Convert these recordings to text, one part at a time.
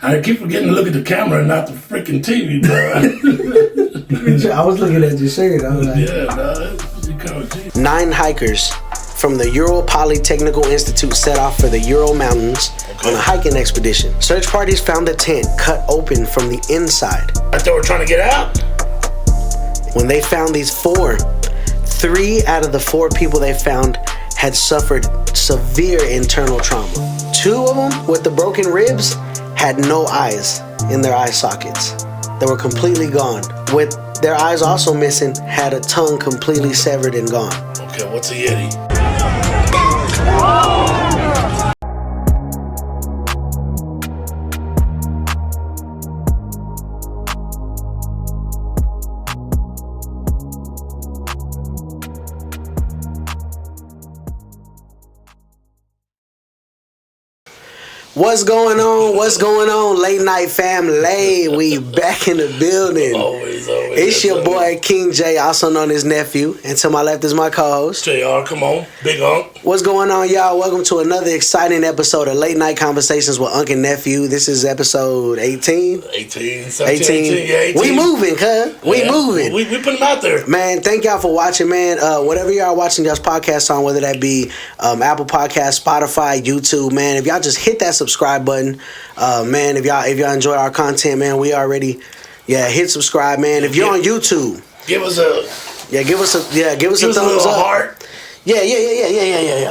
I keep forgetting to look at the camera and not the freaking TV, bro. I was looking at your shirt. I was like, yeah, dog. 9 hikers from the Ural Polytechnical Institute set off for the Ural Mountains on a hiking expedition. Search parties found the tent cut open from the inside. I thought we were trying to get out. When they found these 4, 3 out of the 4 people they found had suffered severe internal trauma. 2 of them with the broken ribs had no eyes in their eye sockets. They were completely gone. With their eyes also missing, had a tongue completely severed and gone. Okay, what's a Yeti? What's going on? What's going on, late night family? We back in the building. Always. It's your boy King J, also known as Nephew, and to my left is my co-host JR. Come on, Big Unk. What's going on, y'all? Welcome to another exciting episode of Late Night Conversations with Unk and Nephew. This is episode 18. 18. We moving, cuz. We moving. We put them out there. Man, thank y'all for watching, man. Whatever y'all watching y'all's podcast on, whether that be Apple Podcasts, Spotify, YouTube, man. If y'all just hit that subscribe button, man. If y'all enjoy our content, man, we already hit subscribe, man. If you're on YouTube, give us a thumbs up. Heart. Yeah.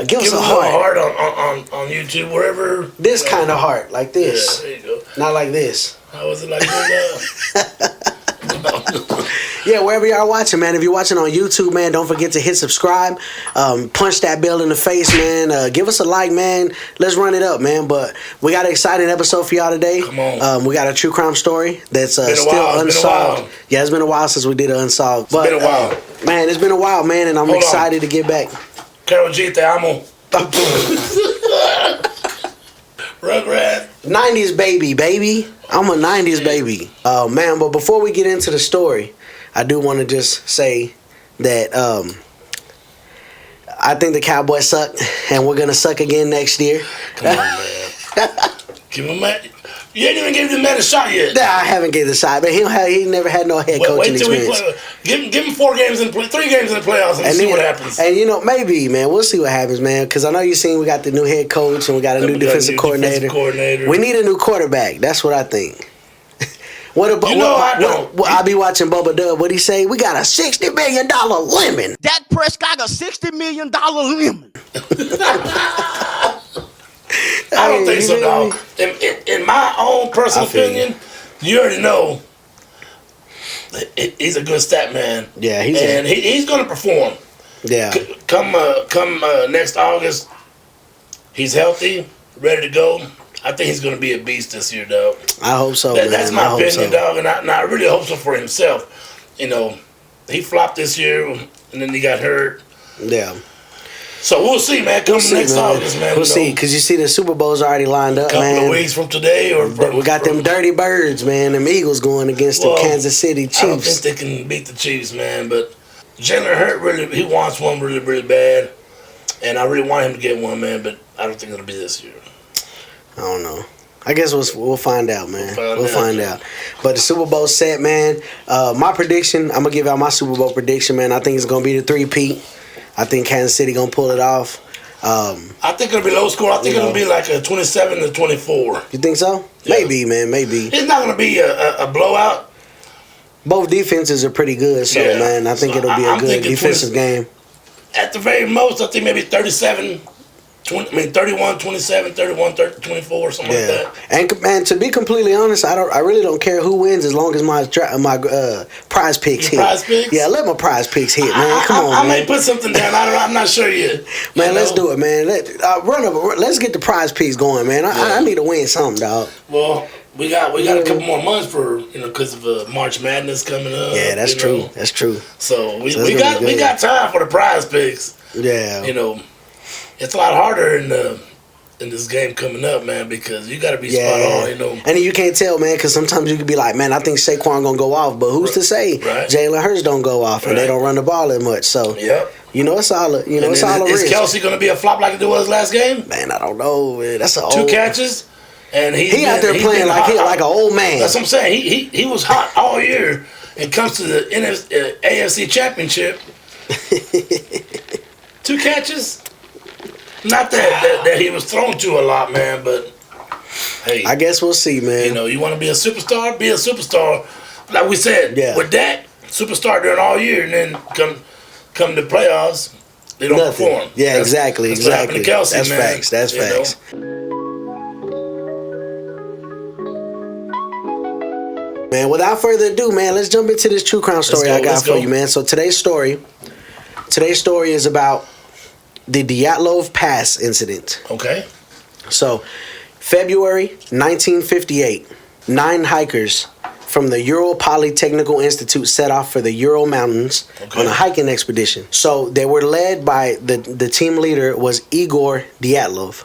Give us a heart on YouTube, wherever. This kind of heart, like this. Yeah, there you go. Not like this. How was it like that? Yeah, wherever y'all watching, man. If you're watching on YouTube, man, don't forget to hit subscribe. Punch that bell in the face, man. Give us a like, man. Let's run it up, man. But we got an exciting episode for y'all today. Come on. We got a true crime story that's still unsolved. Yeah, it's been a while since we did an unsolved. It's been a while. Man, it's been a while, man, and I'm excited to get back. Carol G. Te amo. Rugrat. 90s baby. I'm a 90s baby. Man, but before we get into the story, I do want to just say that I think the Cowboys suck, and we're going to suck again next year. Come on, man. Give him a You ain't even gave the man a shot yet. Nah, I haven't gave the shot, but he never had no head coaching experience. Give him 3 games in the playoffs and see what happens. And maybe, man, we'll see what happens, man. Because I know you've seen we got the new head coach and we got a new defensive coordinator. We need a new quarterback. That's what I think. I be watching Bubba Dub. What he say? We got a $60 million lemon. Dak Prescott got a $60 million lemon. I don't think so, dog. In my own personal opinion, you already know he's a good stat man. Yeah, he's going to perform. Yeah. Come next August, he's healthy, ready to go. I think he's going to be a beast this year, dog. I hope so, man. That's my opinion, dog, and I really hope so for himself. You know, he flopped this year, and then he got hurt. Yeah. So we'll see, man. Next August, man. We'll see, because you see the Super Bowl's already lined up, man. A couple of weeks from today. We got them dirty birds, man. Them Eagles going against the Kansas City Chiefs. I don't think they can beat the Chiefs, man. But Jalen Hurt, he wants one really, really bad. And I really want him to get one, man. But I don't think it'll be this year. I don't know. I guess we'll find out, man. We'll find out. But the Super Bowl set, man. My prediction, I'm going to give out my Super Bowl prediction, man. I think it's going to be the 3-peat. I think Kansas City going to pull it off. I think it'll be low score. I think it'll be like a 27-24. You think so? Yeah. Maybe, man. Maybe. It's not going to be a blowout. Both defenses are pretty good, so, man, I think it'll be a good defensive game. At the very most, I think maybe 31-27, 31-24, something like that. And to be completely honest, I really don't care who wins as long as my prize picks hit. Prize picks? Yeah, let my prize picks hit, man. Come on, man. I may put something down. I'm not sure yet. Man, let's do it, man. Let's get the prize picks going, man. I need to win something, dog. Well, we got a couple more months for because of March Madness coming up. Yeah, that's true. That's true. So we got time for the prize picks. Yeah. It's a lot harder in this game coming up, man, because you got to be spot on, And you can't tell, man, because sometimes you could be like, man, I think Saquon going to go off, but who's to say Jalen Hurts don't go off and they don't run the ball that much. So, You know it's all a, Is risk. Kelsey going to be a flop like it was last game? Man, I don't know. Man. That's a 2 catches, and he out there playing like an old man. That's what I'm saying. He was hot all year, and comes to the AFC Championship. 2 catches. Not that he was thrown to a lot, man, but hey, I guess we'll see, man. You know, you want to be a superstar, be a superstar. Like we said, with that superstar during all year, and then come to playoffs, they don't perform. Yeah, exactly. What happened to Kelsey, that's man. facts. That's facts. Man, without further ado, man, let's jump into this true crime story I got for you, man. So today's story is about the Dyatlov Pass Incident. Okay. So, February 1958, 9 hikers from the Ural Polytechnical Institute set off for the Ural Mountains on a hiking expedition. So they were led by the team leader was Igor Dyatlov.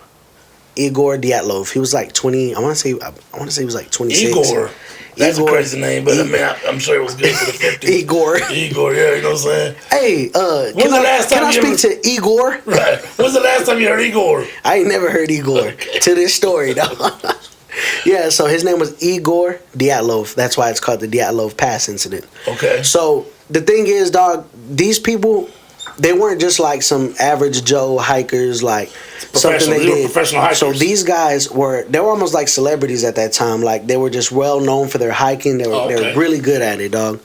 Igor Dyatlov. He was like 20. I want to say he was like 26. Igor. That's a crazy name, but I mean, I'm sure it was good for the 50s. Igor, yeah, you know what I'm saying? Hey, can I speak to Igor? Right. When's the last time you heard Igor? I ain't never heard Igor to this story, though. Yeah, so his name was Igor Dyatlov. That's why it's called the Dyatlov Pass Incident. Okay. So the thing is, dog, these people, they weren't just like some average Joe hikers, like something they did. Professional hikers. So these guys were almost like celebrities at that time. Like they were just well known for their hiking. They were really good at it, dog.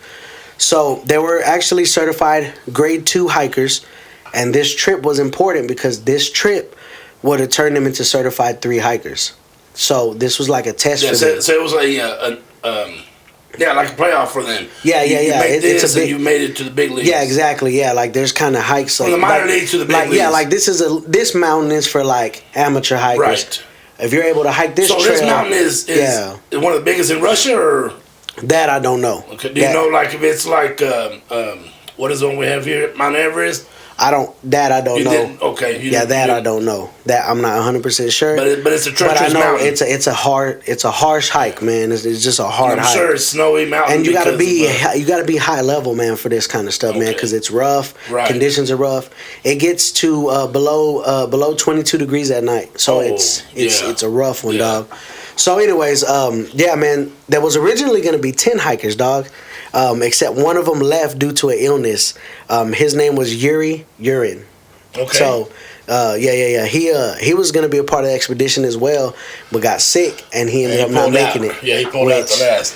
So they were actually certified grade 2 hikers, and this trip was important because this trip would have turned them into certified 3 hikers. So this was like a test for them. So it was like a playoff for them. Yeah. It's a big. You made it to the big leagues. Yeah, exactly. Yeah, like there's kind of hikes from the minor leagues to the big leagues. Yeah, like this mountain is for like amateur hikers. Right. If you're able to hike this trail. So this mountain is one of the biggest in Russia, or that I don't know. Okay. Do you know like if it's like what is the one we have here, Mount Everest? I don't know. Okay. I don't know. That I'm not 100% sure. But it's a treacherous mountain. It's a harsh hike, man. It's just a hard hike. I'm sure it's snowy mountain. And you gotta be high level, man, for this kind of stuff, man, because it's rough. Right. Conditions are rough. It gets to below 22 degrees at night, so it's a rough one, dog. So, anyways, man, there was originally gonna be 10 hikers, dog. Except one of them left due to an illness. His name was Yuri Urin. Okay. So, he was gonna be a part of the expedition as well, but got sick and he ended up not making it. Yeah, he pulled out the last,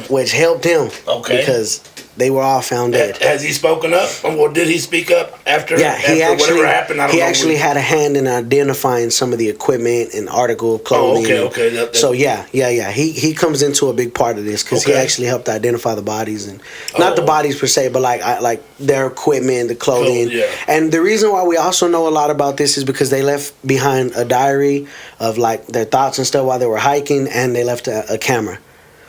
which helped him. Okay. Because they were all found dead. Has he spoken up? Or did he speak up after? Yeah, whatever happened. I don't know. He actually had a hand in identifying some of the equipment and article of clothing. Oh, okay. So he comes into a big part of this because he actually helped identify the bodies and not the bodies per se, but like their equipment, the clothing. And the reason why we also know a lot about this is because they left behind a diary of like their thoughts and stuff while they were hiking, and they left a camera.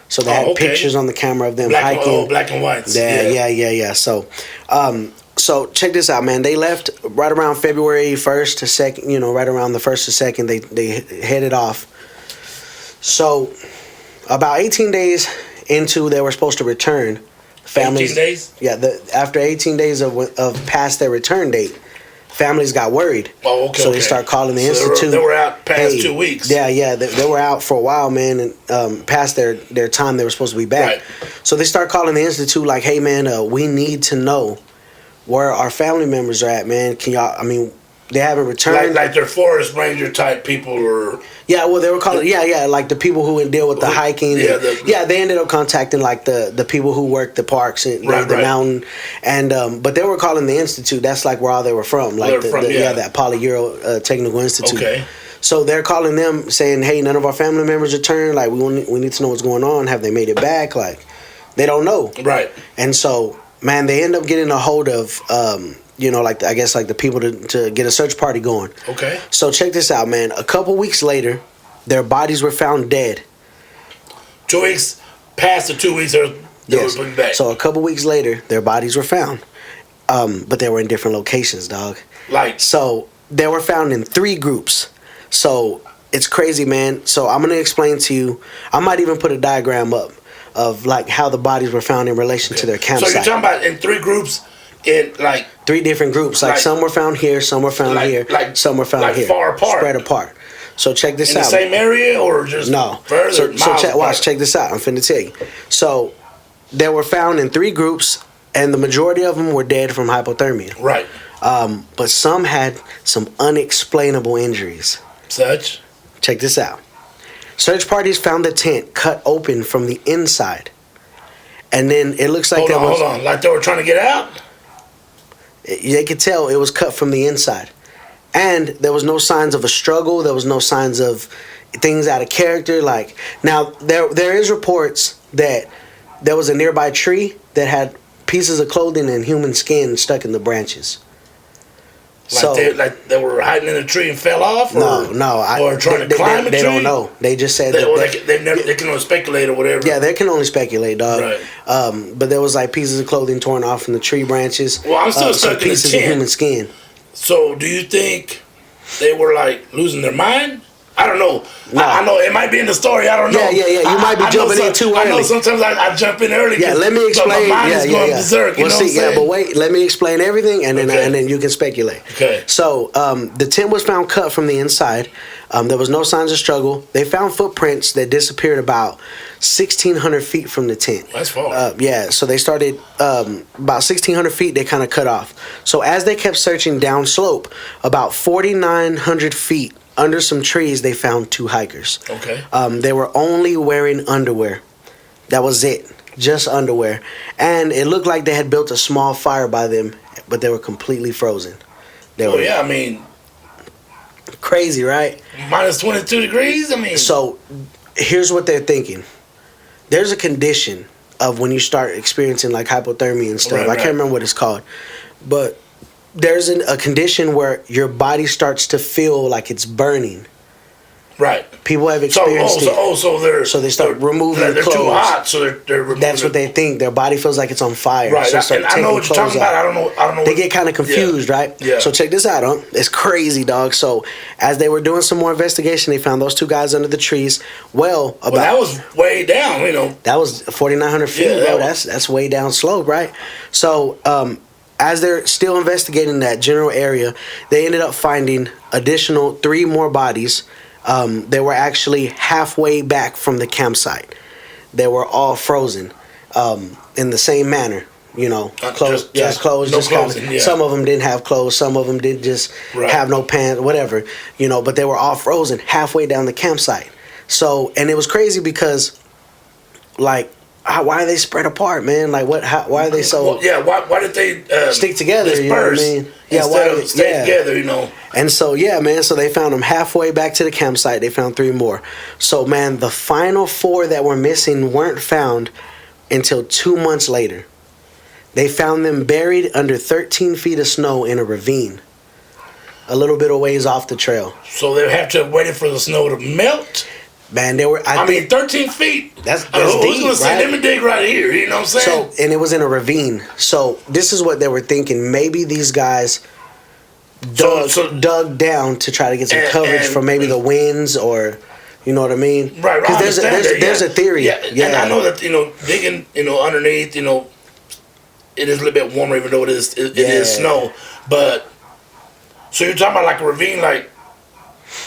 So they had pictures on the camera of them hiking. Black and whites. Yeah. So check this out, man. They left right around February 1st to 2nd, right around the 1st to 2nd, they headed off. So about 18 days into they were supposed to return. 18 days? Yeah, after 18 days of past their return date, families got worried. Oh, okay. So they start calling the institute. They were out past 2 weeks. Yeah. They were out for a while, man, and past their time they were supposed to be back. Right. So they start calling the institute like, hey, man, we need to know where our family members are at, man. Can y'all? I mean, they haven't returned. Like they're forest ranger type people, or yeah. Well, they were calling like the people who deal with the hiking. They ended up contacting like the people who work the parks and the mountain, and but they were calling the institute. That's like where all they were from, like that Poly-Euro Technical Institute. Okay. So they're calling them saying, hey, none of our family members returned. Like we need to know what's going on. Have they made it back? Like they don't know. Right. And so, man, they end up getting a hold of the people to get a search party going. Okay. So check this out, man. A couple weeks later, their bodies were found dead. 2 weeks past the 2 weeks they were put back. So a couple weeks later, their bodies were found, but they were in different locations, dog. So they were found in 3 groups. So it's crazy, man. So I'm gonna explain to you. I might even put a diagram up of like how the bodies were found in relation to their campsite. So you're talking about in 3 groups in like 3 different groups. Like some were found here, some were found here, some were found here. Far apart. Spread apart. So check this out. In the same area or just further? Check this out. I'm finna tell you. So they were found in 3 groups, and the majority of them were dead from hypothermia. Right. But some had some unexplainable injuries. Such? Check this out. Search parties found the tent cut open from the inside. And then it looks like hold on. Like they were trying to get out? They could tell it was cut from the inside. And there was no signs of a struggle. There was no signs of things out of character. Like, now, there is reports that there was a nearby tree that had pieces of clothing and human skin stuck in the branches. Like they were hiding in a tree and fell off? Or trying to climb a tree? They don't know. They just said they can only speculate or whatever. Yeah, they can only speculate, dog. Right. But there was like pieces of clothing torn off from the tree branches. Well, I'm still stuck in the pieces of human skin. So, do you think they were like losing their mind? I don't know. No. I know it might be in the story. I don't know. Yeah. You might be jumping in too early. I know sometimes I jump in early. Yeah, let me explain. My mind is going berserk. You know what I'm saying? But wait, let me explain everything, and then you can speculate. Okay. So the tent was found cut from the inside. There was no signs of struggle. They found footprints that disappeared about 1,600 feet from the tent. That's far. So they started about 1,600 feet. They kind of cut off. So as they kept searching down slope, about 4,900 feet under some trees, they found 2 hikers. Okay. They were only wearing underwear. That was it. Just underwear. And it looked like they had built a small fire by them, but they were completely frozen. I mean, crazy, right? Minus 22 degrees? I mean. So, here's what they're thinking. There's a condition of when you start experiencing like hypothermia and stuff. I can't remember what it's called. But there's a condition where your body starts to feel like it's burning. Right. People have experienced it. So they start removing their clothes. They're too hot, so they're removing. That's what they think. Their body feels like it's on fire. Right. So I know what you're talking about. I don't know. They get kind of confused, right? Yeah. So check this out, huh? It's crazy, dog. So as they were doing some more investigation, they found those 2 guys under the trees. Well, that was way down, That was 4,900 feet, bro. That's way down slope, right? So as they're still investigating that general area, they ended up finding additional 3 more bodies. They were actually halfway back from the campsite. They were all frozen in the same manner. Clothes. Clothes. No just kinda, some of them didn't have clothes. Some of them did just have no pants, whatever. But they were all frozen halfway down the campsite. So, and it was crazy because, like, why are they spread apart, man? Like, why are they so? Why did they stick together? Disperse, you know what I mean? Instead of stay together, And so, man. So they found them halfway back to the campsite. They found 3 more. So, man, the final 4 that were missing weren't found until 2 months later. They found them buried under 13 feet of snow in a ravine, a little bit of ways off the trail. So they have to have waited for the snow to melt. Man, they were. I mean, 13 feet. That's who's deep, gonna say, right? Let me dig right here. You know what I'm saying? So, and it was in a ravine. So this is what they were thinking. Maybe these guys dug down to try to get some coverage from maybe the winds, or you know what I mean? Right. Because there's a theory. Yeah. And I know that digging underneath it is a little bit warmer even though it is snow. But so you're talking about like a ravine, like.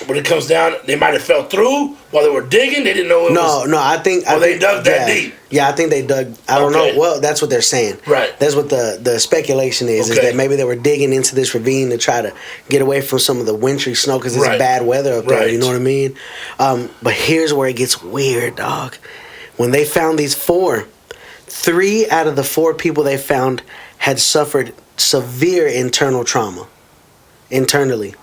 When it comes down, they might have fell through while they were digging. They didn't know it was... No, I think they dug that deep. Yeah, I think they dug... I don't know. Well, that's what they're saying. Right. That's what the speculation is that maybe they were digging into this ravine to try to get away from some of the wintry snow because it's bad weather up there. You know what I mean? But here's where it gets weird, dog. When they found these 4, 3 out of the 4 people they found had suffered severe internal trauma. Internally.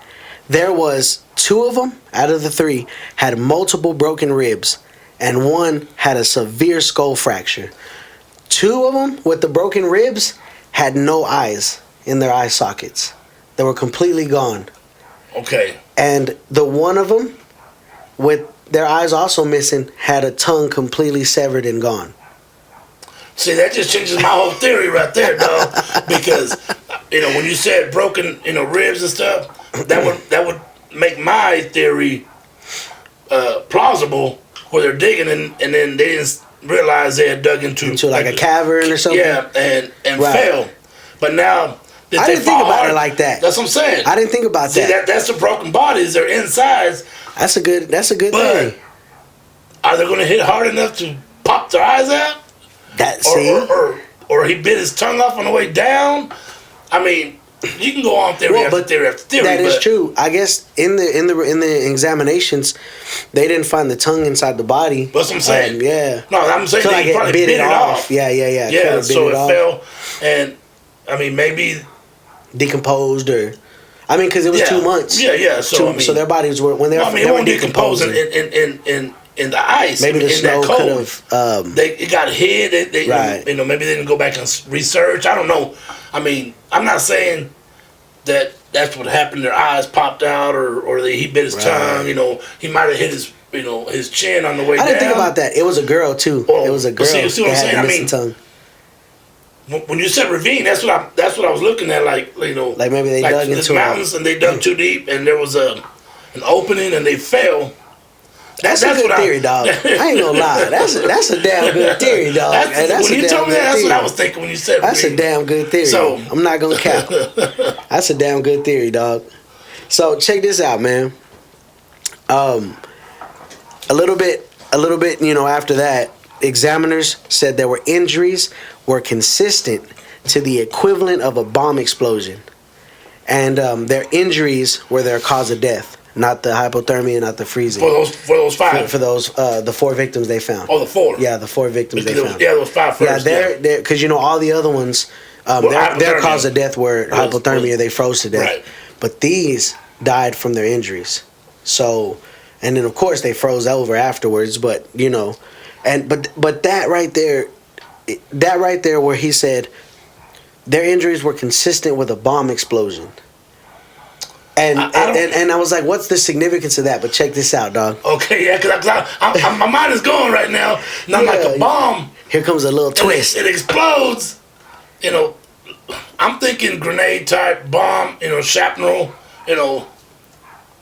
There was 2 of them out of the 3 had multiple broken ribs, and 1 had a severe skull fracture. 2 of them with the broken ribs had no eyes in their eye sockets. They were completely gone. Okay. And the one of them with their eyes also missing had a tongue completely severed and gone. See, that just changes my whole theory right there, dog. Because, when you said broken, ribs and stuff, that would make my theory plausible, where they're digging and then they didn't realize they had dug into like a cavern or something. Yeah, and fell. But now that I they didn't think fall about hard, it like that. That's what I'm saying. I didn't think about See, that. That's the broken bodies. They're insides. That's a good But theory. are they going to hit hard enough to pop their eyes out? Or he bit his tongue off on the way down? I mean, you can go on theory after theory after theory. That is true. I guess in the examinations, they didn't find the tongue inside the body. That's what I'm saying. Yeah. No, I'm saying they probably bit it off. Yeah. Yeah, so it fell, and I mean maybe decomposed or. I mean, because it was 2 months. Yeah. So their bodies were when they were decomposing in the ice. Maybe the snow could have. It got hid. Right. Maybe they didn't go back and research. I don't know. I mean, I'm not saying that that's what happened. Their eyes popped out, or he bit his tongue. He might have hit his chin on the way down. I didn't think about that. It was a girl too. It was a girl. See what I'm saying? I mean, tongue. When you said ravine, that's what I was looking at. Like maybe they dug into mountains and they dug too deep, and there was an opening and they fell. That's a good theory, dog. I ain't gonna lie. That's a damn good theory, dog. When you told me that, that's what I was thinking when you said that's ravine. A damn good theory. So I'm not gonna cap. That's a damn good theory, dog. So check this out, man. A little bit. After that, examiners said there were injuries were consistent to the equivalent of a bomb explosion, and their injuries were their cause of death, not the hypothermia, not the freezing. For those 5. For those the 4 victims they found. Oh, the 4. Yeah, the 4 victims they found. Those 5 first. Yeah, they're because all the other ones, their cause of death were hypothermia. They froze to death. Right. But these died from their injuries. So, and then of course they froze over afterwards. But but that right there, where he said their injuries were consistent with a bomb explosion. And I was like, what's the significance of that? But check this out, dog. Okay, yeah, because my mind is going right now. And I'm like, a bomb. Here comes a little twist. It explodes. I'm thinking grenade type bomb, shrapnel,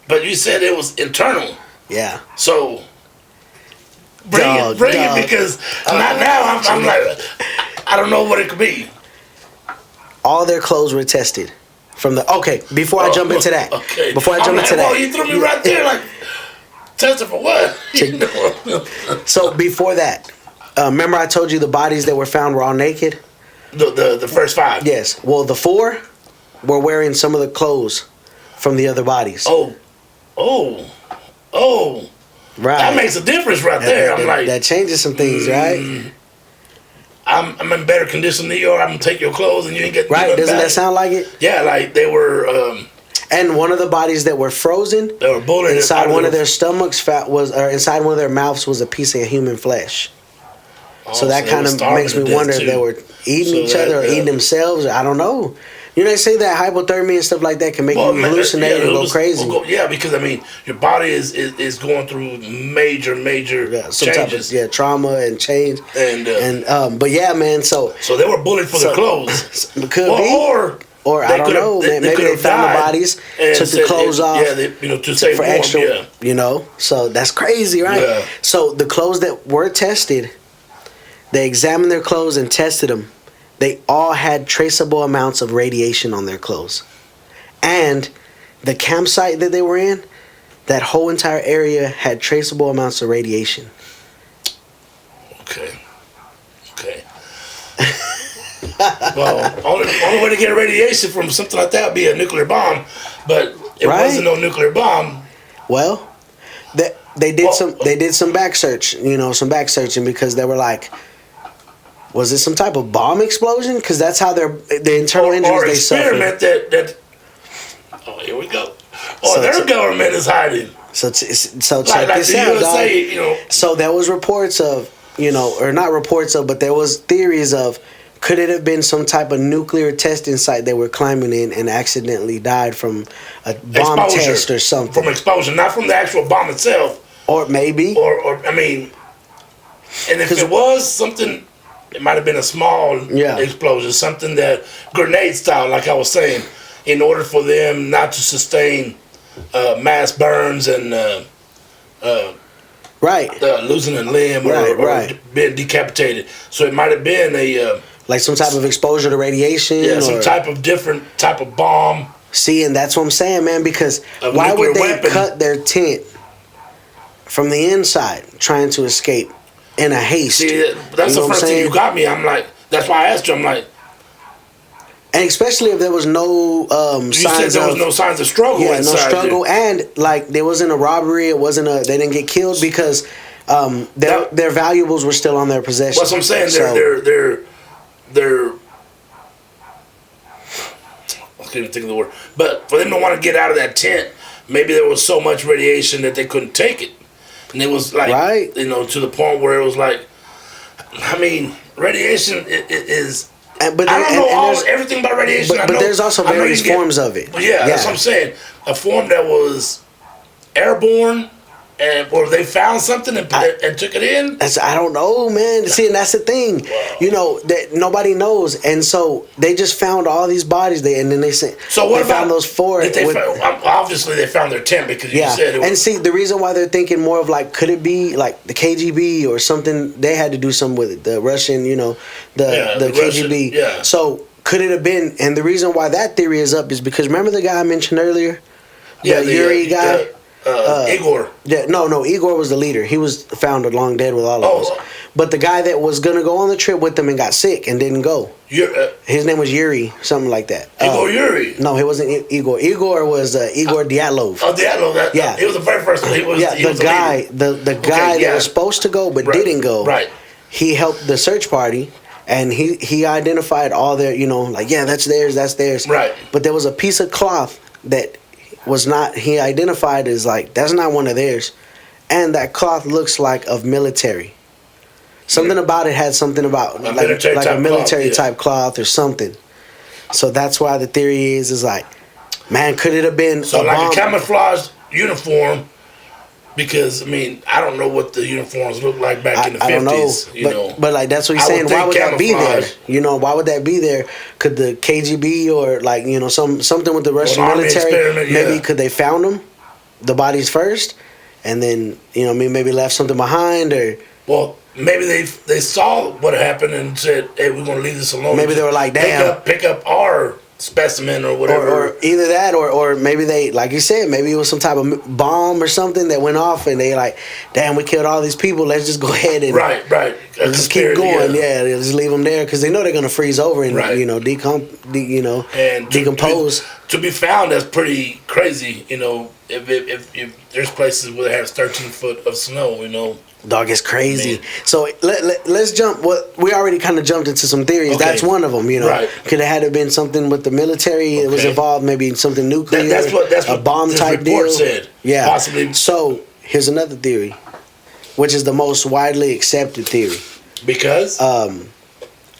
But you said it was internal. Yeah. So bring it because now I'm like, I don't know what it could be. All their clothes were tested. Before I jump into that. Okay. Before I jump into that. You threw me right there, like, tested for what? So before that, remember I told you the bodies that were found were all naked? The first 5. Yes. Well, the 4 were wearing some of the clothes from the other bodies. Oh. Right. That makes a difference right there. I'm like, that changes some things, right? I'm in better condition than you are. I'm gonna take your clothes and you ain't get right. Doesn't that sound like it? Yeah, like they were. And one of the bodies that were frozen, they were bullet inside one of their stomachs inside one of their mouths was a piece of human flesh. So that kind of makes me wonder if they were eating each other or eating themselves. I don't know. They say that hypothermia and stuff like that can make you hallucinate and go crazy. Because I mean, your body is going through major changes. Type of, trauma and change. And but yeah, man. So they were bullied for their clothes. Could be. Or I don't know. Maybe they found the bodies, took the clothes off. Yeah, to save for warm, extra. So that's crazy, right? Yeah. So the clothes that were tested, they examined their clothes and tested them. They all had traceable amounts of radiation on their clothes. And the campsite that they were in, that whole entire area had traceable amounts of radiation. Okay. Well, only way to get radiation from something like that would be a nuclear bomb. But it wasn't no nuclear bomb. Well, they did some back searching because they were like, was it some type of bomb explosion? Because that's how the internal injuries they suffered. Or experiment that. Oh, here we go. Their government is hiding. So check this out, dog. So there was reports of, or not reports of, but there was theories of, could it have been some type of nuclear testing site they were climbing in and accidentally died from a bomb test or something? From explosion, not from the actual bomb itself. Or maybe. Or I mean, and if it was something. It might have been a small explosion, something that grenade style, like I was saying, in order for them not to sustain mass burns and losing a limb or being decapitated. So it might have been Like some type of exposure to radiation? Yeah, some type of different type of bomb. See, and that's what I'm saying, man, because why would they cut their tent from the inside trying to escape in a haste? See, that's the first thing you got me. I'm like, that's why I asked you. I'm like, and especially if there was no you said there was no signs of struggle. Yeah, no struggle, there. And like there wasn't a robbery. It wasn't a. They didn't get killed because their valuables were still on their possession. That's what I'm saying. They're I can't even think of the word. But for them to want to get out of that tent, maybe there was so much radiation that they couldn't take it, and it was like to the point where it was like, I mean, radiation is. But I don't know everything about radiation. But there's also various forms of it. Yeah, that's what I'm saying. A form that was airborne, or they found something and took it in. I don't know, man. See, and that's the thing. Wow. That nobody knows, and so they just found all these bodies. And then they said, so what they found those 4? Obviously, they found their tent because you said it was. And see, the reason why they're thinking more of like, could it be like the KGB or something? They had to do something with it. The Russian, the KGB. Russian, yeah. So could it have been? And the reason why that theory is up is because remember the guy I mentioned earlier, the Yuri guy. Igor. Yeah, no, Igor was the leader. He was found long dead with all of us. But the guy that was gonna go on the trip with them and got sick and didn't go. His name was Yuri, something like that. Igor Yuri. No, he wasn't Igor. Igor was Igor Dyatlov. Oh, Dyatlov. Yeah, he was the very first. He was the guy that was supposed to go but didn't go. Right. He helped the search party. And he identified all their, that's theirs. Right. But there was a piece of cloth that was not, he identified as like, that's not one of theirs. And that cloth looks like of military. Something about it had something about like a military type cloth or something. So that's why the theory is like, man, could it have been a camouflaged uniform? Because I mean, I don't know what the uniforms looked like back in the 50s. But like that's what he's saying. Why would that be there? Why would that be there? Could the KGB or like something with the Russian military? Maybe could they found them, the bodies first, and then maybe left something behind or. Well, maybe they saw what happened and said, "Hey, we're gonna leave this alone." Maybe they were like, "Damn, pick up our specimen or whatever." Or either that, or maybe they, like you said, maybe it was some type of bomb or something that went off, and they like, "Damn, we killed all these people. Let's just go ahead and right, just keep going." Yeah, just leave them there because they know they're gonna freeze over and decompose. To be found, that's pretty crazy. If there's places where they have 13 foot of snow, Dog, it's crazy. Man. So let's jump. We already kind of jumped into some theories. Okay. That's one of them. Right. Could have had to been something with the military that was involved. Maybe something nuclear. That's what a bomb this type report deal. Said. Yeah. Possibly. So here's another theory, which is the most widely accepted theory. Because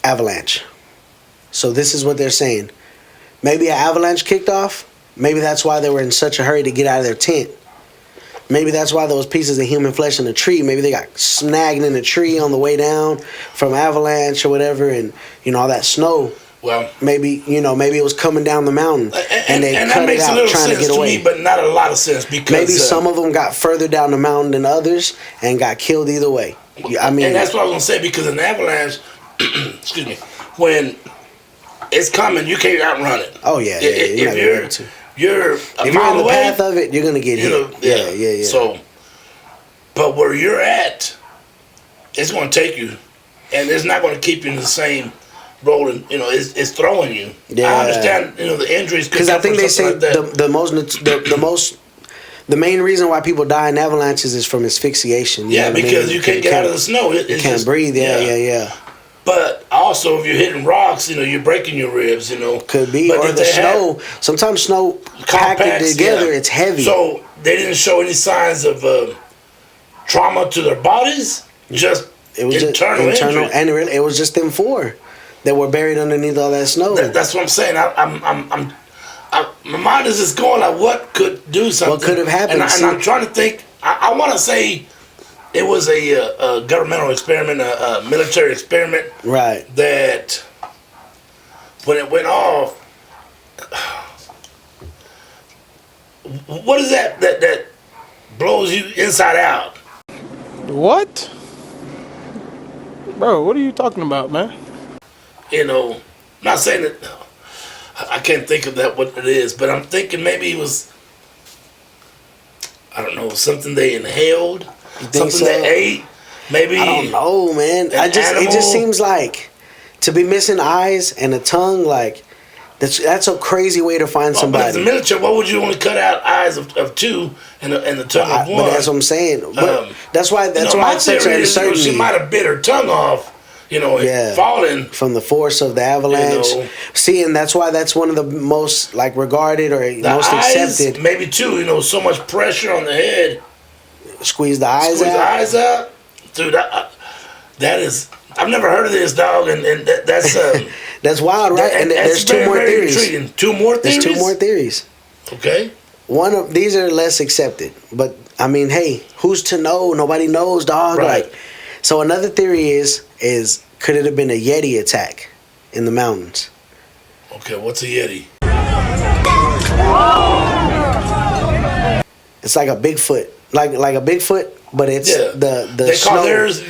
avalanche. So this is what they're saying. Maybe an avalanche kicked off. Maybe that's why they were in such a hurry to get out of their tent. Maybe that's why there was pieces of human flesh in a tree. Maybe they got snagged in a tree on the way down from avalanche or whatever, and all that snow. Well, maybe it was coming down the mountain, and they cut it out trying to get away. Me, but not a lot of sense because maybe some of them got further down the mountain than others and got killed either way. I mean, and that's what I was gonna say because an avalanche, excuse me, when it's coming, you can't outrun it. Oh yeah, if you're in the path of it, you're gonna get hit. Yeah. So, but where you're at, it's gonna take you, and it's not gonna keep you in the same rolling. It's throwing you. Yeah. I understand. The injuries because I think they say like the main reason why people die in avalanches is from asphyxiation. Yeah, because you can't get out of the snow. You can't breathe. Yeah. But also, if you're hitting rocks, you're breaking your ribs. Could be, or the snow. Sometimes snow packed together, it's heavy. So they didn't show any signs of trauma to their bodies. It was internal injury. And it was just them 4 that were buried underneath all that snow. That's what I'm saying. My mind is just going like, what could do something? What could have happened? And I'm trying to think. I want to say. It was a governmental experiment, a military experiment. Right. That when it went off, what is that blows you inside out? What? Bro, what are you talking about, man? You know, not saying that I can't think of that what it is, but I'm thinking maybe it was, I don't know, something they inhaled, something so? they ate. Maybe I don't know, man. It just seems like to be missing eyes and a tongue, like that's a crazy way to find somebody. But as a military, why would you only cut out eyes of two and the tongue of one? But that's what I'm saying. But that's why it's such a uncertainty. She might have bit her tongue off. Falling from the force of the avalanche. See, and that's why that's one of the most like regarded or most accepted. Maybe too. So much pressure on the head. Squeeze the eyes out. Dude, that is. I've never heard of this, dog, and that's that's wild, right? And there's two more theories. Intriguing. Two more theories. There's two more theories. Okay. One of these are less accepted, but I mean, hey, who's to know? Nobody knows, dog. Right. Like, so another theory is could it have been a Yeti attack in the mountains? Okay, what's a Yeti? It's like a Bigfoot, like a Bigfoot, but it's the they snow. call theirs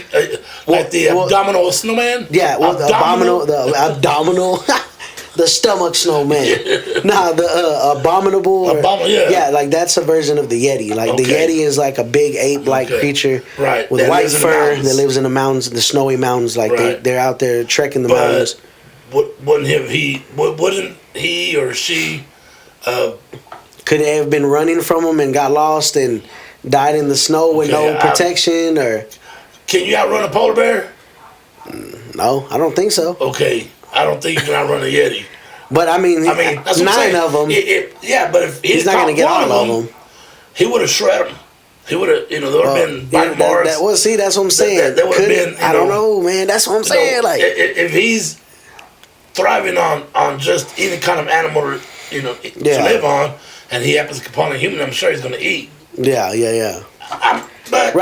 like the abdominal snowman. Yeah, well, the abdominal, the stomach snowman. Nah, the abominable. Yeah, like that's a version of the Yeti. Like the Yeti is like a big ape-like creature, right, with white fur that lives in the mountains, the snowy mountains. Like they're out there trekking the mountains. Wouldn't he or she? Could they have been running from them and got lost and died in the snow with no protection? Or can you outrun a polar bear? No, I don't think so. Okay, I don't think you can outrun a Yeti. But I mean that's 9 of them. But if he's not going to get all of them, he would have shredded them. He would have, there would have been bite marks. See, that's what I'm saying. That would have been. I don't know, man. That's what I'm saying. Like, if he's thriving on just any kind of animal, to live on, and he happens to come upon a human, I'm sure he's going to eat. Yeah. I'm not.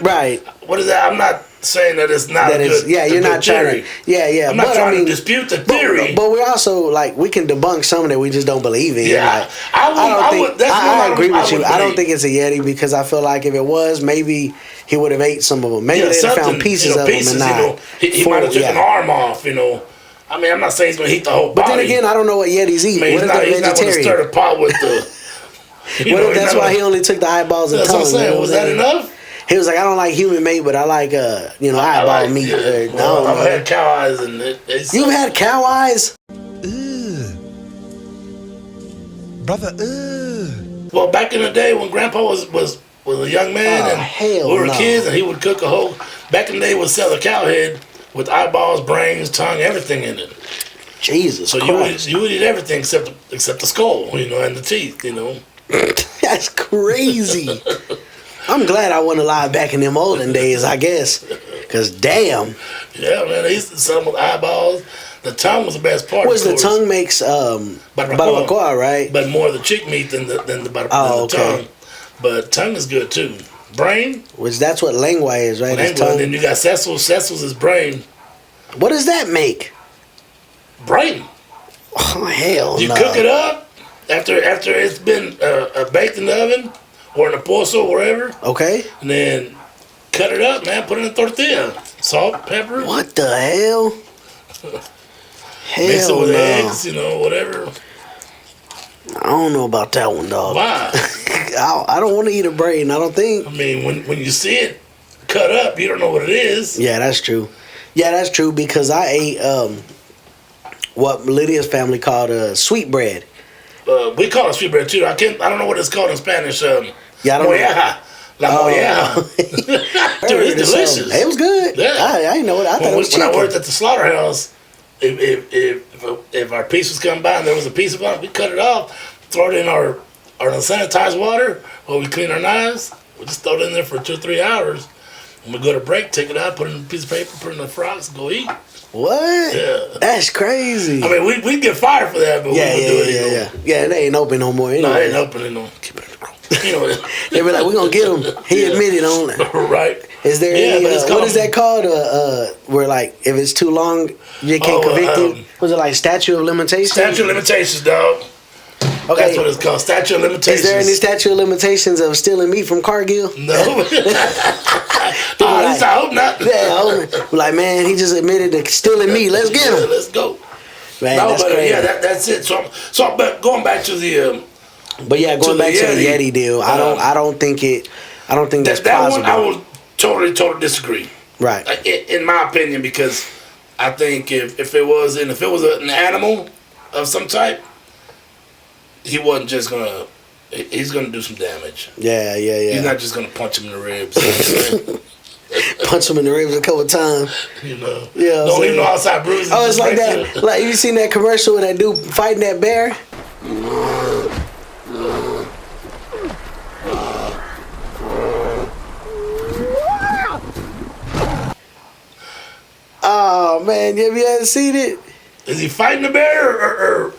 Right. What is that? I'm not saying that it's not. You're not trying to. Yeah. I'm not trying to dispute the theory. But we're also like we can debunk some that we just don't believe in. Yeah, like, I agree with you. I don't think it's a Yeti because I feel like if it was, maybe he would have ate some of them. Maybe they'd have found pieces of them and not. He might have took an arm off. I mean, I'm not saying he's going to eat the whole body. But then again, I don't know what Yetis eat. What if they're vegetarian? He's not going to stir the pot with the. What if that's why he only took the eyeballs and tongue? That's what I'm saying. Was that enough? He was like, I don't like human meat, but I like eyeball meat. I've had cow eyes and you've had cow eyes? Brother, Well, back in the day when Grandpa was a young man and we were kids and he would cook a whole. Back in the day, he would sell a cow head with eyeballs, brains, tongue, everything in it. Jesus so Christ. you would eat everything except the skull, and the teeth, That's crazy. I'm glad I wasn't alive back in them olden days, I guess. Because damn. Yeah, man, they used to sell them with eyeballs. The tongue was the best part. The tongue makes barbacoa, right? But more the chick meat than the tongue. But tongue is good too. Brain? Which that's what lengua is, right? Lengua, then you got sessels. Sessels is brain. What does that make? Brain. Oh, hell You no. cook it up after it's been baked in the oven or in a pozo, wherever. Okay. And then cut it up, man. Put it in a tortilla. Salt, pepper. What the hell? Mix it with eggs, whatever. I don't know about that one, dog. Why? I don't want to eat a brain, I don't think. I mean, when you see it cut up, you don't know what it is. Yeah, that's true. Because I ate what Lydia's family called sweetbread. We call it sweetbread too. I don't know what it's called in Spanish. I don't know. La molleja. Dude, it's delicious. It was good. Yeah. I didn't know it. I thought it was chicken. When I worked at the slaughterhouse, if our piece was coming by and there was a piece of it, we cut it off, throw it in our sanitized water while we clean our knives. We just throw it in there for 2 or 3 hours. When we go to break, take it out, put it in a piece of paper, put it in the frogs, go eat. What? Yeah. That's crazy. I mean, we'd get fired for that, but we would do it. Yeah, they ain't open no more anyway. No, they ain't open anymore. Keep it they be like, we're going to get him. He admitted on it. Right. Is there any, what is that called? Where, like, if it's too long, you can't convict you? Was it like statute of limitations? Statute of limitations, dog. Okay. That's what it's called. Statute of limitations. Is there any statute of limitations of stealing meat from Cargill? No. At least I hope not. Yeah, like, man, he just admitted to stealing meat. Let's get him. Let's go. Man, No, that's but crazy. yeah, that's it. So, but going back to the. But yeah, going back to the Yeti deal, I don't think that's that plausible. one I will totally disagree. Right. In my opinion, because I think if it was an animal of some type, he wasn't just gonna. He's gonna do some damage. Yeah. He's not just gonna punch him in the ribs. You know what I'm saying? Punch him in the ribs a couple of times. You know. Yeah. Don't leave no outside bruises. Oh, it's like that. Like, you seen that commercial with that dude fighting that bear? Oh man, have you ever seen it? Is he fighting the bear or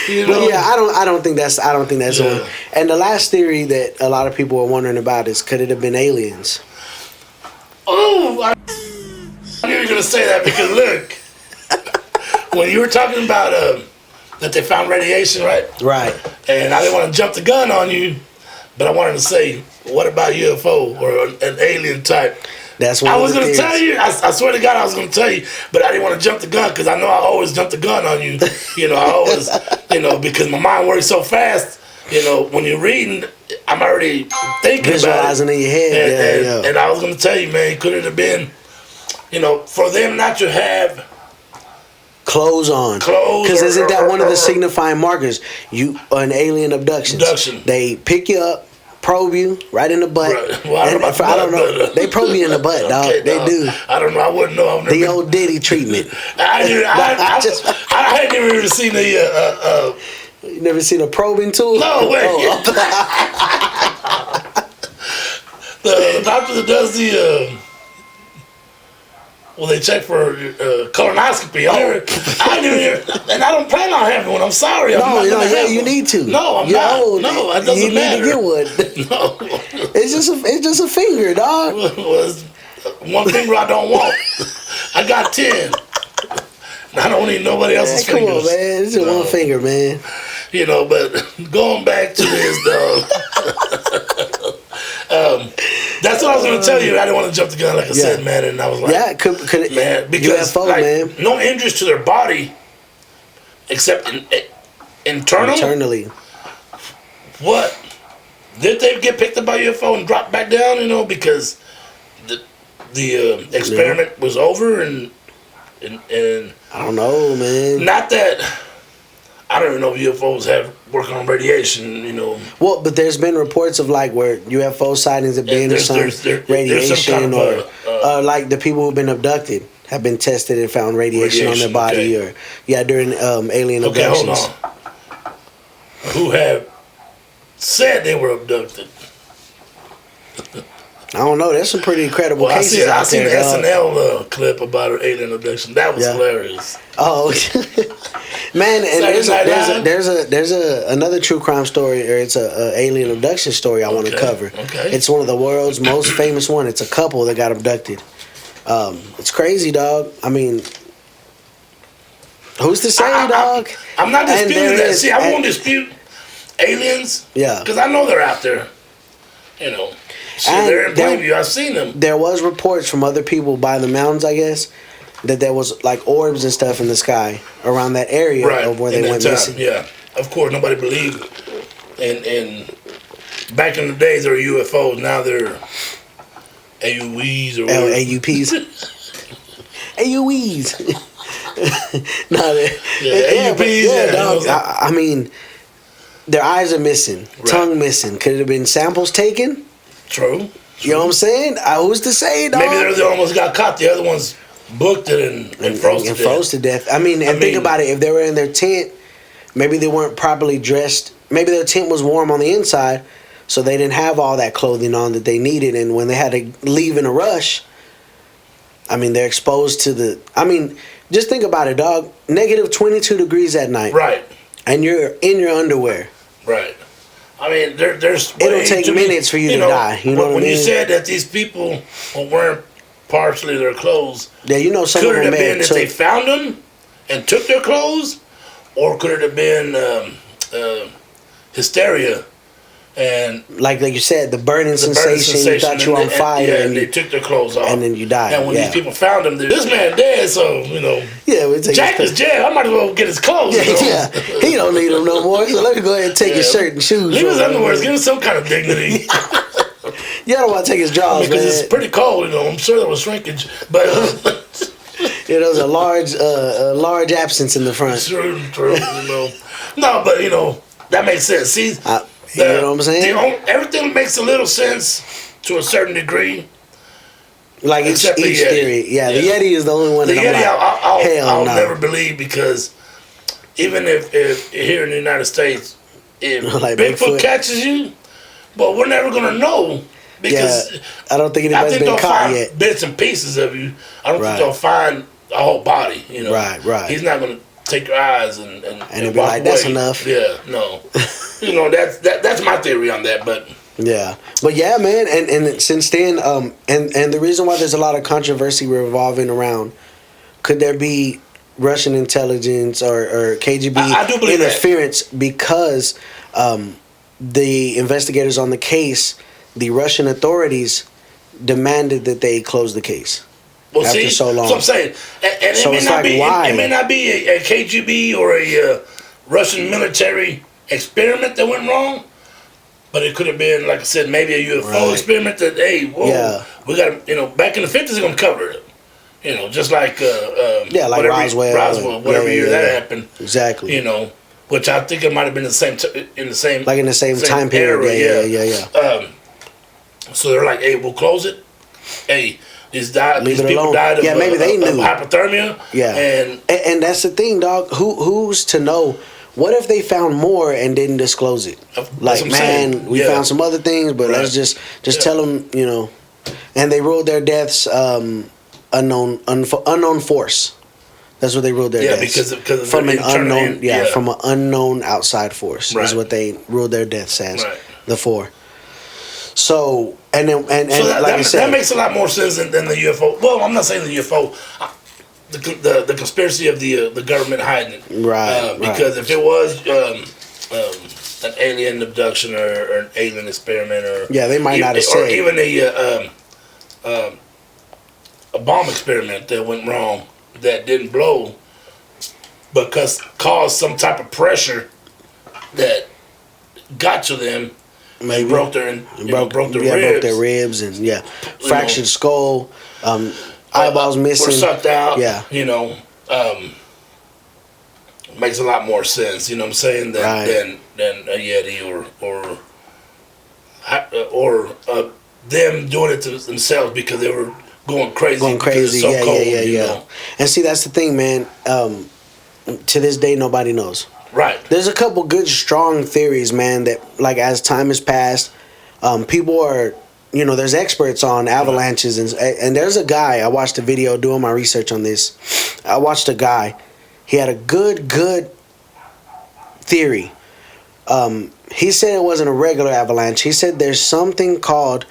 you know? But yeah, I don't think that's Yeah. one. And the last theory that a lot of people are wondering about is, could it have been aliens? Oh, I knew you were gonna say that because look, when you were talking about that they found radiation, right? Right. And I didn't want to jump the gun on you, but I wanted to say, what about UFO or an alien type? That's what I was going to tell you. I swear to God, I was going to tell you, but I didn't want to jump the gun because I know I always jump the gun on you. You know, I always, because my mind works so fast. You know, when you're reading, I'm already thinking visualizing about it. in your head. And I was going to tell you, man, could it have been, for them not to have clothes on. Because isn't that one of the signifying markers? An alien abduction. They pick you up, probe you right in the butt. Right. Well, I don't know. They probe you in the butt, dog. Okay, they do. I don't know. I wouldn't know. The old Diddy treatment. I hadn't even seen the. You never seen a probing tool? No way. The doctor that does the. Well, they check for colonoscopy. I knew, and I don't plan on having one. I'm sorry. You need to. No, I'm not. No, it doesn't matter. You need to get one. No, it's just a finger, dog. Well, one finger I don't want. I got 10. I don't need nobody else's fingers. Come on, man. It's just one finger, man. But going back to this, dog. That's what I was going to tell you. I didn't want to jump the gun, like I said, man. And I was like, could it, man, because UFO, man. No injuries to their body, except internally. What did they get picked up by UFO and dropped back down? Because the experiment was over, and I don't know, man. Not that. I don't even know if UFOs have work on radiation, Well, but there's been reports of where UFO sightings have been, or some radiation, some kind or like the people who've been abducted have been tested and found radiation on their body, or during alien abductions. Hold on. Who have said they were abducted? I don't know. There's some pretty incredible cases I out seen there. the SNL clip about an alien abduction. That was hilarious. Oh, man! And there's another true crime story, or it's a alien abduction story I want to cover. Okay. It's one of the world's most famous one. It's a couple that got abducted. It's crazy, dog. I mean, who's to say, dog? I'm not disputing that. See, I won't dispute aliens. Yeah. Because I know they're out there. They're in plain view. I've seen them. There was reports from other people by the mountains, I guess, that there was orbs and stuff in the sky around that area of where they went missing. Yeah, of course, nobody believed it. And back in the days, there were UFOs. Now they're AUEs or whatever. AUPs. AUEs. AUPs. Dog. I mean, their eyes are missing, tongue missing. Could it have been samples taken? True. You know what I'm saying? Who's to say, dog? Maybe they're the ones got caught. The other ones booked it and froze to death. I mean, think about it. If they were in their tent, maybe they weren't properly dressed. Maybe their tent was warm on the inside, so they didn't have all that clothing on that they needed. And when they had to leave in a rush, I mean, they're exposed to the... I mean, just think about it, dog. Negative 22 degrees at night. Right. And you're in your underwear. Right. I mean, it'll take minutes for you to die. You know what I mean? When you said that these people were wearing partially their clothes, some could of them it have been that they found them and took their clothes, or could it have been hysteria. And like you said, the burning sensation, you thought you were on fire, and they took their clothes off, and then you died. And when these people found him, this man dead, so Jack is jail. I might as well get his clothes. Yeah, he don't need them no more. So let me go ahead and take his shirt and shoes. Leave his underwear. Give him some kind of dignity. You don't want to take his drawers, because it's pretty cold. I'm sure there was shrinkage, but there was a large absence in the front. True. No, but that makes sense. See. You know what I'm saying? Everything makes a little sense to a certain degree. Like each theory. Yeah, the Yeti is the only one that I'll never believe, because even if here in the United States, if like Bigfoot catches you, but we're never going to know, because I don't think anybody's been caught yet. Find bits and pieces of you. I don't think they'll find a whole body. Right. He's not going to take your eyes and be like, that's enough. Yeah, no. That's my theory on that, but yeah, man, and since then, and the reason why there's a lot of controversy revolving around, could there be Russian intelligence or KGB I do believe interference, because the investigators on the case, the Russian authorities demanded that they close the case. Well, after so long. So I'm saying, and so it may not be a KGB or a Russian military experiment that went wrong, but it could have been, like I said, maybe a UFO experiment that, we got, back in the 50s, they're going to cover it. Just like, like Roswell, whatever year that happened. Exactly. Which I think it might have been in the same time period. Yeah. So they're like, hey, we'll close it. Hey, these people died of maybe they knew hypothermia. Yeah. And that's the thing, dog. Who's to know? What if they found more and didn't disclose it? Like, man, we found some other things, but let's just tell them, And they ruled their deaths unknown force. That's what they ruled their deaths. Because from an unknown, from an unknown outside force is what they ruled their deaths as. Right. The 4. So and like I said, that makes a lot more sense than the UFO. Well, I'm not saying the UFO. The conspiracy of the government hiding it, because if it was an alien abduction or an alien experiment, or they might not have said, or even a bomb experiment that went wrong, that didn't blow, because caused some type of pressure that got to them. Maybe broke their ribs and fractured skull. Eyeballs missing, were sucked out. Makes a lot more sense. You know what I'm saying? Than a Yeti or them doing it to themselves because they were going crazy. It's so cold, And see, that's the thing, man. To this day, nobody knows. Right. There's a couple good, strong theories, man, that, like, as time has passed, people are, there's experts on avalanches. And there's a guy, I watched a video doing my research on this. I watched a guy. He had a good theory. He said it wasn't a regular avalanche. He said there's something called,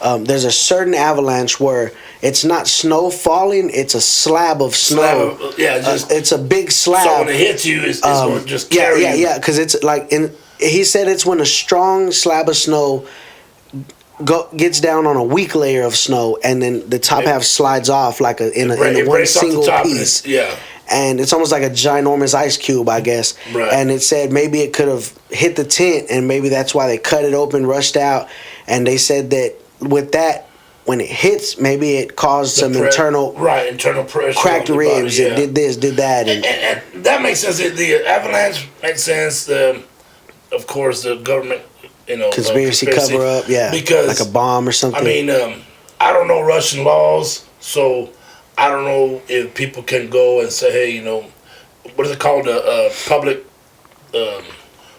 there's a certain avalanche where it's not snow falling, it's a slab of snow. It's a big slab. So when it hits you, it's going to just carry you. Yeah, because it's like, he said it's when a strong slab of snow gets down on a weak layer of snow, and then the top half slides off like in one single piece. And it's almost like a ginormous ice cube, I guess. Right. And it said maybe it could have hit the tent, and maybe that's why they cut it open, rushed out. And they said that with that, when it hits, maybe it caused some internal pressure, cracked ribs. It did this, did that, and that makes sense. The avalanche makes sense. Of course, the government, conspiracy cover up, because like a bomb or something. I mean, I don't know Russian laws, so I don't know if people can go and say, hey, what is it called, public.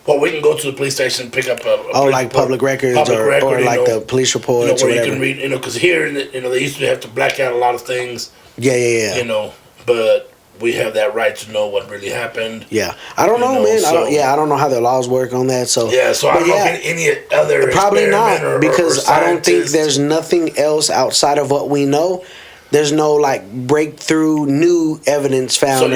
Well, we can go to the police station and pick up public records or like the police reports, where you can read, because here, they used to have to black out a lot of things. Yeah. But we have that right to know what really happened. Yeah, I don't know, man. I don't know how the laws work on that. So so I don't know if any other probably not, because or I don't think there's nothing else outside of what we know There's no like breakthrough new evidence found,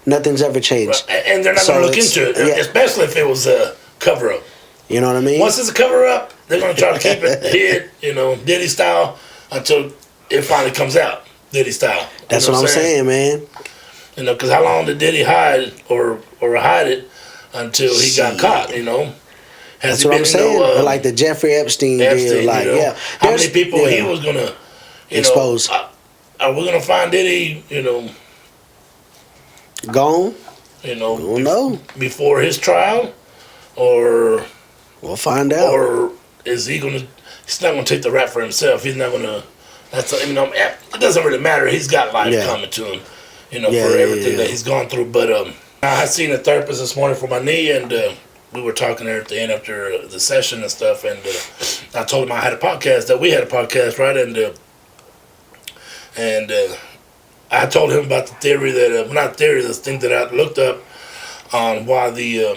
nothing's ever changed. Right. And they're not going to look into it, especially if it was a cover up. You know what I mean? Once it's a cover up, they're going to try to keep it hid, Diddy style, until it finally comes out, Diddy style. That's what I'm saying, man. Because how long did Diddy hide or hide it until he got caught? That's what I'm saying. Like the Jeffrey Epstein deal, like how many people he was gonna expose? Are we gonna find Diddy? Gone. We'll know before his trial, or we'll find out. Or is he gonna? He's not gonna take the rap for himself. He's not gonna. It doesn't really matter. He's got life coming to him. For everything that he's gone through. But I seen a therapist this morning for my knee, and we were talking there at the end after the session and stuff. And I told him I had a podcast, that we had a podcast, right? And I told him about the theory that, not theory, the thing that I looked up on why the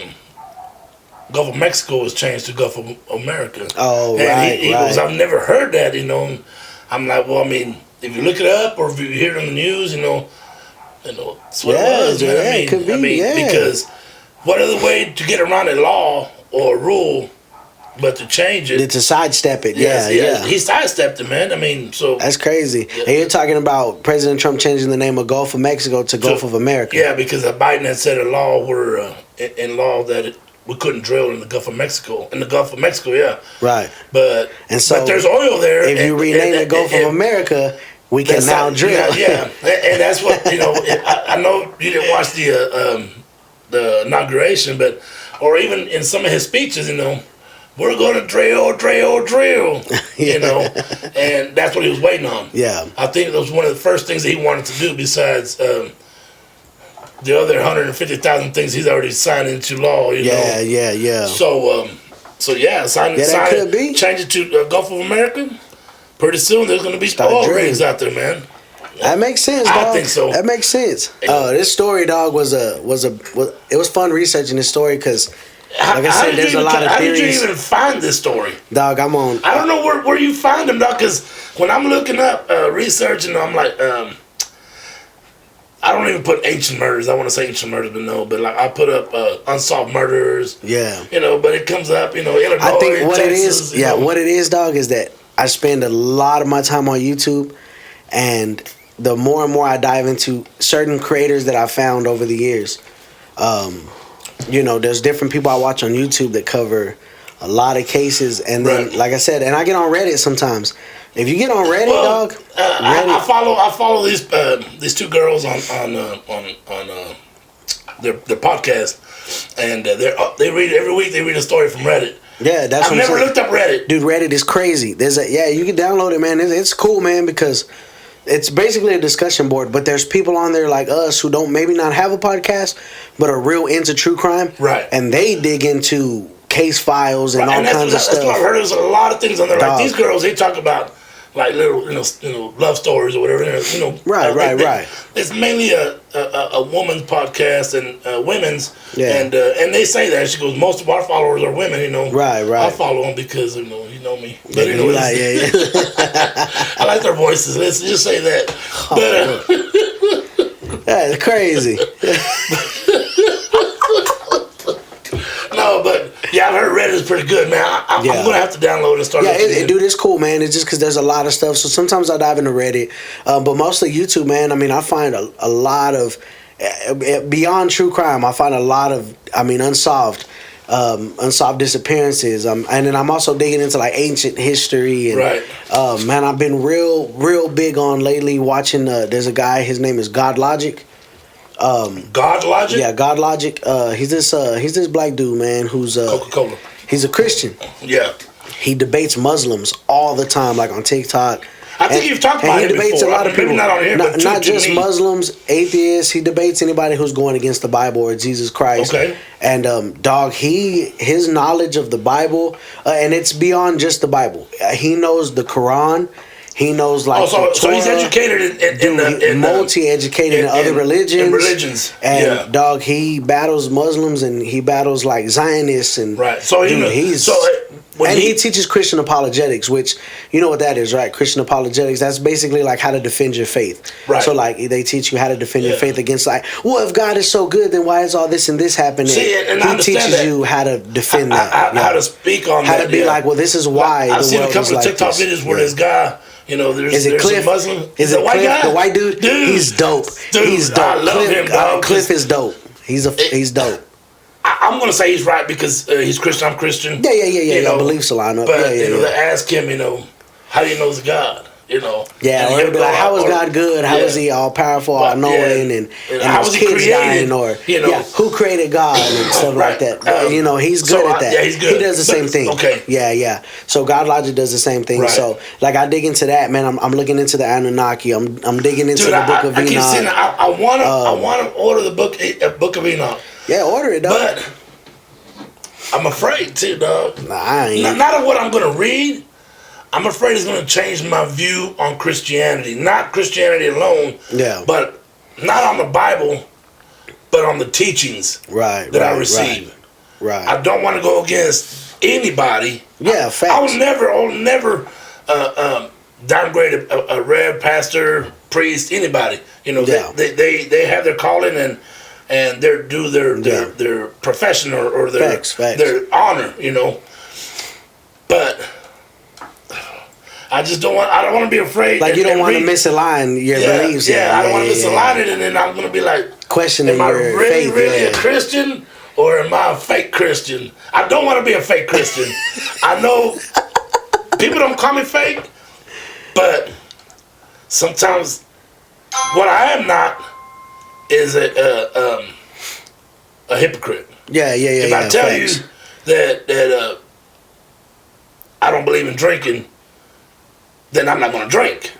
Gulf of Mexico was changed to Gulf of America. Oh, and he goes, I've never heard that, I'm like, well, I mean, if you look it up or if you hear it on the news, that's what it was, man. It could be, because what other way to get around a law or a rule but to change it? To sidestep it, He sidestepped it, man. So... That's crazy. Yeah. And you're talking about President Trump changing the name of Gulf of Mexico to Gulf of America. Yeah, because Biden had said a law in law that we couldn't drill in the Gulf of Mexico. In the Gulf of Mexico, yeah. Right. But there's oil there. If you rename the Gulf of America... We can now drill. Yeah, and that's what I know you didn't watch the inauguration, or even in some of his speeches, we're going to drill, and that's what he was waiting on. Yeah, I think it was one of the first things that he wanted to do, besides the other 150,000 things he's already signed into law. Yeah. So sign it. Change it to Gulf of America. Pretty soon there's going to be oil rigs out there, man. That makes sense, dog. I think so. That makes sense. This story, dog, it was fun researching this story because, like I said, there's a lot of theories. How did you even find this story? Dog, I'm on. I don't know where you find them, dog, because when I'm looking up, researching, I'm like, I don't even put ancient murders. I want to say ancient murders, but like I put up unsolved murders. Yeah. But it comes up, Illinois, I think what Texas, it is, what it is, dog, is that I spend a lot of my time on YouTube, and the more and more I dive into certain creators that I found over the years, there's different people I watch on YouTube that cover a lot of cases, and then, like I said, and I get on Reddit sometimes. If you get on Reddit, dog, Reddit, I follow these two girls on their podcast, and they read every week. They read a story from Reddit. Yeah, that's. I've never looked up Reddit. Dude, Reddit is crazy. You can download it, man. It's cool, man, because it's basically a discussion board. But there's people on there like us who don't maybe not have a podcast, but are real into true crime. Right. And they dig into case files and all kinds of stuff. That's what I've heard. There's a lot of things on there. Like these girls, they talk about like little, love stories or whatever. Right. It's mainly a woman's podcast and women's. Yeah. And they say that she goes, most of our followers are women. Right. I follow them because you know me. But Yeah. I like their voices. Let's just say that. But that's crazy. No, but yeah, I've heard Reddit is pretty good, man. I'm gonna have to download and start. Yeah, dude, it's cool, man. It's just because there's a lot of stuff. So sometimes I dive into Reddit, but mostly YouTube, man. I mean, I find a lot of beyond true crime. I find a lot of, unsolved disappearances. And then I'm also digging into like ancient history. And, right. Man, I've been real big on lately watching. There's a guy. His name is God Logic. God Logic? Yeah, God Logic. He's this black dude, man, who's Coca-Cola. He's a Christian. Yeah. He debates Muslims all the time, like on TikTok. I think you've talked about him before. He debates a lot of people. Not on here, but not just Muslims, atheists. He debates anybody who's going against the Bible or Jesus Christ. Okay. And dog, his knowledge of the Bible, and it's beyond just the Bible. He knows the Quran. He knows like so he's educated in multi-educated in other religions. And dog, he battles Muslims and he battles like Zionists and right. So dude, And he teaches Christian apologetics, which, you know what that is, right? Christian apologetics, that's basically like how to defend your faith. Right. So, like, they teach you how to defend your faith against, like, well, if God is so good, then why is all this and this happening? See, and he teaches you how to defend that. How to speak on how that. How to be like, well, this is why I've seen a couple of like TikTok videos where this guy, you know, there's Cliff? a Muslim. Is it white Cliff, guy? the white dude? He's dope. Dude, he's dope. I love him, dog. Cliff is dope. He's dope. I'm gonna say he's right because he's Christian. I'm Christian. Yeah. Your beliefs line up. But you know, they ask him, you know, how do you know it's God? You know. Yeah, or be like, how is God good? How is he all powerful, all knowing, and how his was he kids created? dying, or who created God and stuff like that. You know, he's good at that. Yeah, he's good. He does the same thing. Okay. Yeah. So God Logic does the same thing. Right. So like I dig into that, man. I'm looking into the Anunnaki. I'm digging into the Book of Enoch. I keep saying I want to order the Book of Enoch. Yeah, order it, dog. But I'm afraid too, dog. Nah, I ain't. Not of what I'm gonna read. I'm afraid it's gonna change my view on Christianity. Not Christianity alone. Yeah. But not on the Bible, but on the teachings that I receive. Right. I don't want to go against anybody. Yeah, facts. I'll never downgrade a rev, pastor, priest, anybody. You know, they have their calling and their profession or their facts. their honor. You know, but I just don't want. I don't want to be afraid. Like you don't want to misalign your beliefs. I don't want to misalign it, and then I'm going to be like questioning your faith. Am I really a Christian or am I a fake Christian? I don't want to be a fake Christian. I know people don't call me fake, but sometimes what I am not is a hypocrite. Yeah. If I tell you that I don't believe in drinking, then I'm not going to drink.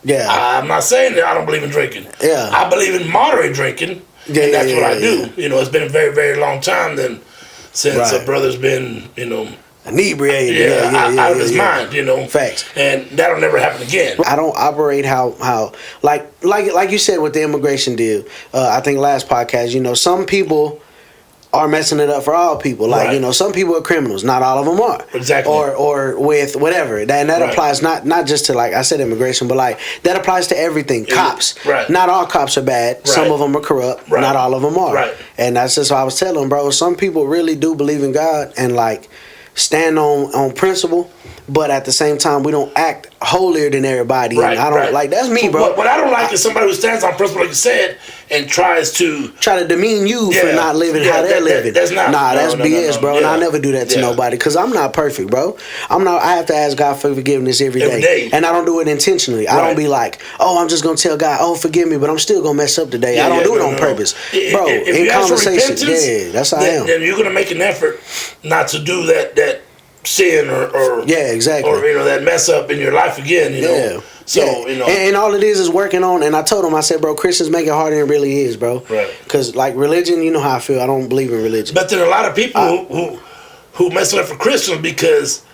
Yeah. I'm not saying that I don't believe in drinking. Yeah. I believe in moderate drinking, and that's what I do. You know, it's been a very, very long time since a brother's been, you know, inebriated. Out of his mind, you know. Facts. And that'll never happen again. I don't operate how like you said with the immigration deal. I think last podcast, you know, some people are messing it up for all people. Like, you know, some people are criminals. Not all of them are. Exactly. Or with whatever. And that applies not just to, like I said, immigration, but like that applies to everything. Cops. Right. Not all cops are bad. Some of them are corrupt. Not all of them are. Right. And that's just what I was telling them, bro. Some people really do believe in God and like stand on principle, but at the same time we don't act holier than everybody. And I don't like that's me, bro. What I don't like is somebody who stands on principle, like you said, and tries to demean you for not living how they're living. That's not that's BS, bro. And I never do that to nobody because I'm not perfect, bro. I have to ask God for forgiveness every day, and I don't do it intentionally. I don't be like, oh, I'm just gonna tell God, oh, forgive me, but I'm still gonna mess up today. I don't do it on purpose, bro. In conversation, that's how I am. Then you're gonna make an effort not to do that sin or exactly, or you know that mess up in your life again. You know. So you know, and all it is working on. And I told him, I said, bro, Christians make it harder than it really is, bro. Right. Because like religion, you know how I feel. I don't believe in religion. But then a lot of people who mess it up for Christians because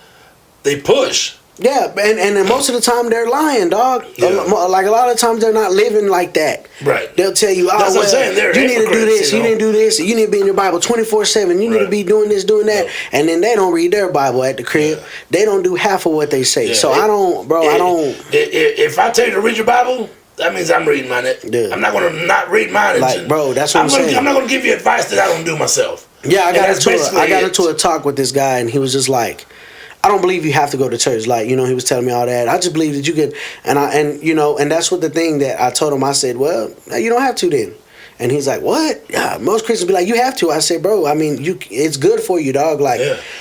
they push. Yeah, and most of the time they're lying, dog. Yeah. Like a lot of times they're not living like that. Right. They'll tell you, that's what I'm saying. You need to do this, you need to do this, you need to be in your Bible 24/7, you need to be doing this, doing that. And then they don't read their Bible at the crib. Yeah. They don't do half of what they say. So I don't, bro, I don't. If I tell you to read your Bible, that means I'm reading mine. I'm not going to not read mine. Like, bro, that's what I'm saying. I'm not going to give you advice that I don't do myself. Yeah, I got into a talk with this guy, and he was just like, I don't believe you have to go to church. Like, you know, he was telling me all that. I just believe that you could, and you know, and that's what the thing that I told him. I said, well, you don't have to then. And he's like, what? Yeah, most Christians be like, you have to. I said, bro, I mean, it's good for you, dog. Like,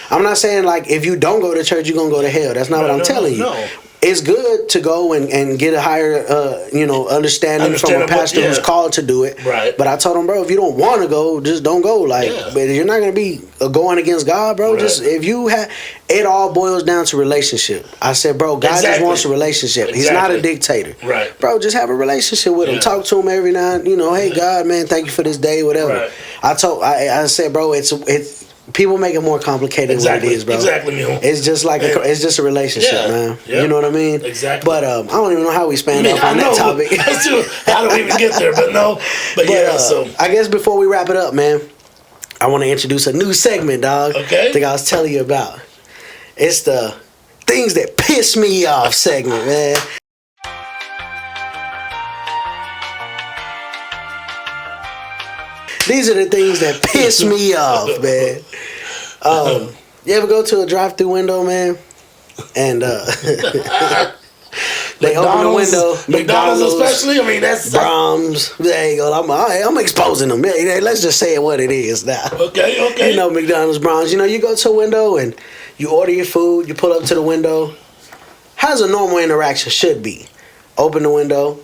I'm not saying like if you don't go to church, you're gonna go to hell. That's not what I'm telling you. No. It's good to go and get a higher, understanding from a pastor who's called to do it. Right. But I told him, bro, if you don't want to go, just don't go. Like, but you're not gonna be going against God, bro. Right. Just if you have, it all boils down to relationship. I said, bro, God just wants a relationship. He's not a dictator. Right. Bro, just have a relationship with him. Talk to him every night. You know, hey God, man, thank you for this day, whatever. Right. I said, bro, it's. People make it more complicated than what it is, bro. Exactly, Mijo. It's just like it's just a relationship, man. Yep. You know what I mean? Exactly. But I don't even know how we span up on that topic. I don't even get there, but yeah. So I guess before we wrap it up, man, I want to introduce a new segment, dog. Okay. I think I was telling you about. It's the things that piss me off segment, man. These are the things that piss me off, man. You ever go to a drive-through window, man? And they open the window. McDonald's especially. I mean, that's Brahms. There you go. I'm exposing them. Yeah, let's just say what it is now. Okay. You know, McDonald's, Brahms. You know, you go to a window and you order your food. You pull up to the window. How's a normal interaction should be? Open the window.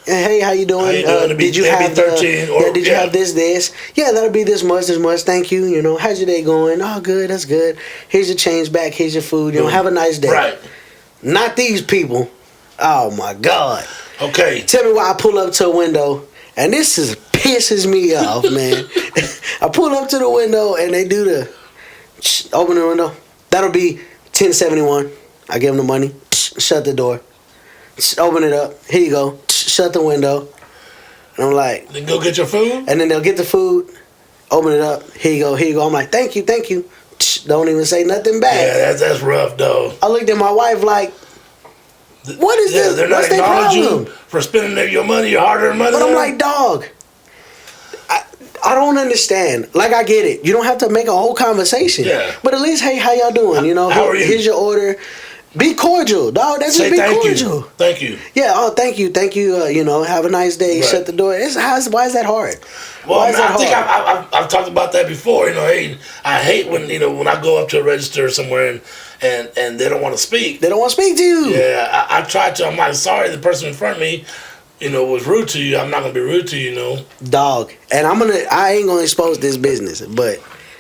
Hey, how you doing? Did you have 13? Did you have this? Yeah, that'll be this much. Thank you. You know, how's your day going? Oh, good. That's good. Here's your change back. Here's your food. You know, have a nice day. Right. Not these people. Oh my God. Okay. Tell me why I pull up to a window, and this pisses me off, man. I pull up to the window and they do the open the window. That'll be 1071. I give them the money. Shut the door. Open it up. Here you go. Shut the window. And I'm like, then go get your food. And then they'll get the food. Open it up. Here you go. I'm like, thank you. Don't even say nothing back. Yeah, that's rough, though. I looked at my wife like, what is this? They're not What's their acknowledging problem? you for spending your money, your hard-earned money. But I'm like, dog, I don't understand. Like, I get it. You don't have to make a whole conversation. Yeah. But at least, hey, how y'all doing? You know, how are you? Here's your order. Be cordial, dog. That's just be cordial. Thank you. Yeah. Oh, thank you. You know, have a nice day. Right. Shut the door. Why is that hard? Well, I think I've talked about that before. You know, I hate when when I go up to a register somewhere and they don't want to speak. They don't want to speak to you. Yeah, I try to. I'm like, sorry, the person in front of me, was rude to you. I'm not gonna be rude to you, Dog. And I ain't gonna expose this business, but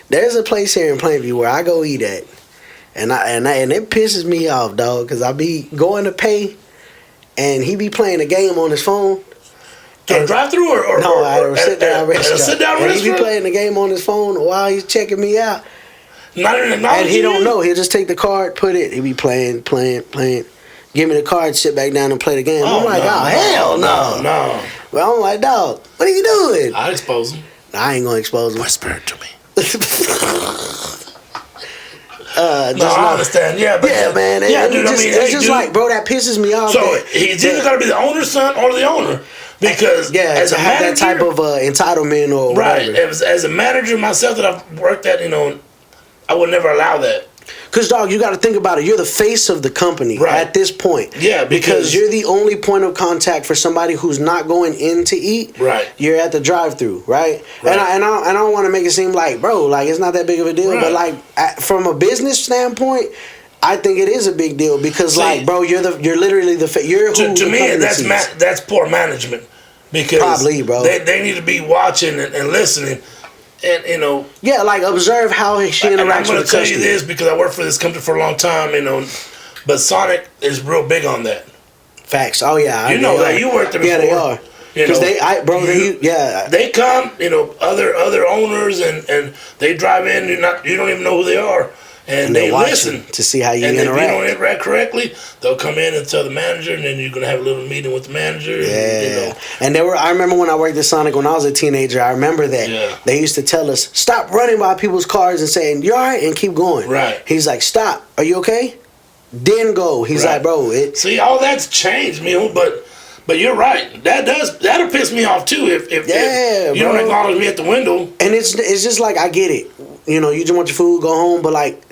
there's a place here in Plainview where I go eat at. And it pisses me off, dog, because I be going to pay, and he be playing a game on his phone. To a drive-through or no, at a sit-down restaurant. A sit-down restaurant. And he be playing the game on his phone while he's checking me out. Not even acknowledging and he don't know. He'll just take the card, put it. He be playing. Give me the card, sit back down and play the game. I'm like, hell no. No. Well, I'm like, dog, what are you doing? I'll expose him. I ain't gonna expose him. Whisper it to me. I understand. Yeah, but man. Yeah, dude. It's just like, bro, that pisses me off. So he's either got to be the owner's son or the owner, because as a manager, that type of entitlement or whatever. Right. As a manager myself that I've worked at, I would never allow that. Because, dog, you got to think about it. You're the face of the company at this point. Yeah, because you're the only point of contact for somebody who's not going in to eat. Right. You're at the drive-thru, right? And I don't want to make it seem like, bro, like it's not that big of a deal. Right. But like from a business standpoint, I think it is a big deal because, like, bro, you're literally the face. To me, that's poor management. Because probably, bro. They need to be watching and listening. And yeah, like observe how she interacts with the customer. I'm going to tell you this because I worked for this company for a long time, but Sonic is real big on that. Facts. Oh yeah, you know that you worked there before. Yeah, they are. Because they come, other owners and they drive in. You don't even know who they are. And they listen to see how you interact. And if you don't interact correctly, they'll come in and tell the manager, and then you're gonna have a little meeting with the manager. Yeah. And I remember when I worked at Sonic when I was a teenager. I remember that they used to tell us, "Stop running by people's cars and saying you're all right," and keep going. Right. He's like, "Stop. Are you okay?" Then go. He's like, "Bro, see, all that's changed, But you're right. That'll piss me off too if you don't acknowledge me at the window. And it's just like I get it. You just want your food, go home, but like.